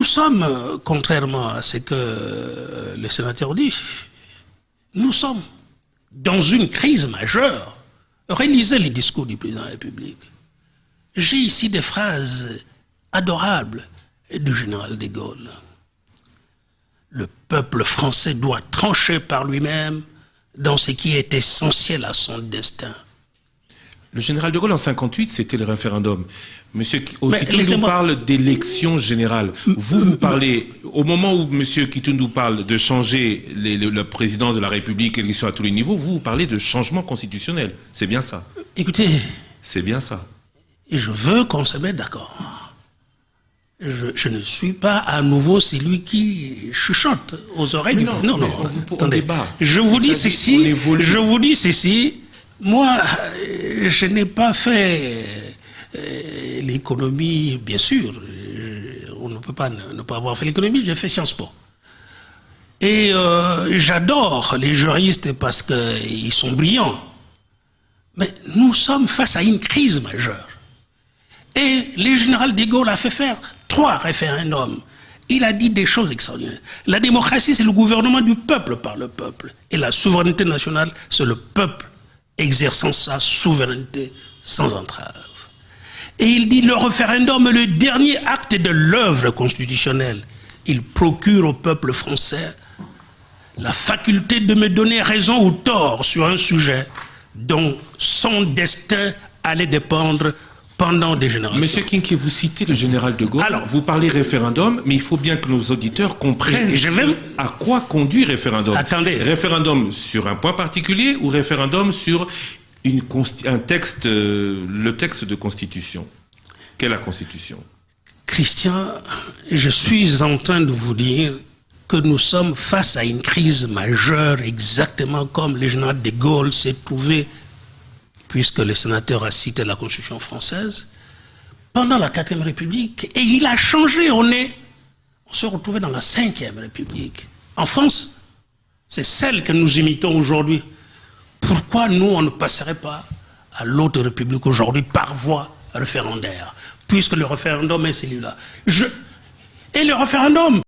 Nous sommes, contrairement à ce que le sénateur dit, nous sommes dans une crise majeure. Relisez les discours du président de la République. J'ai ici des phrases adorables du général de Gaulle. Le peuple français doit trancher par lui-même dans ce qui est essentiel à son destin. Le général de Gaulle, en 1958, c'était le référendum. Monsieur Kitundou nous parle d'élection générale. Vous parlez, au moment où Monsieur Kitundou parle de changer le président de la République, élection à tous les niveaux, vous parlez de changement constitutionnel. C'est bien ça? Écoutez, c'est bien ça. Je veux qu'on se mette d'accord. Je ne suis pas à nouveau celui qui chuchote aux oreilles du... Non, attendez. Je vous dis ceci, moi, je n'ai pas fait l'économie, bien sûr. On ne peut pas ne pas avoir fait l'économie, j'ai fait Sciences Po. Et j'adore les juristes parce qu'ils sont brillants. Mais nous sommes face à une crise majeure. Et le général de Gaulle a fait faire 3 référendums. Il a dit des choses extraordinaires. La démocratie, c'est le gouvernement du peuple par le peuple. Et la souveraineté nationale, c'est le peuple exerçant sa souveraineté sans entrave. Et il dit le référendum est le dernier acte de l'œuvre constitutionnelle. Il procure au peuple français la faculté de me donner raison ou tort sur un sujet dont son destin allait dépendre pendant des générations. Monsieur Kinké, vous citez le général de Gaulle, alors, vous parlez référendum, mais il faut bien que nos auditeurs comprennent à quoi conduit référendum. Attendez. Référendum sur un point particulier ou référendum sur un texte, le texte de constitution? Quelle est la constitution? Christian, je suis en train de vous dire que nous sommes face à une crise majeure, exactement comme le général de Gaulle s'est trouvé, puisque le sénateur a cité la Constitution française, pendant la 4e République, et il a changé, on se retrouvait dans la 5e République. En France, c'est celle que nous imitons aujourd'hui. Pourquoi nous, on ne passerait pas à l'autre République aujourd'hui par voie référendaire, puisque le référendum est celui-là? Et le référendum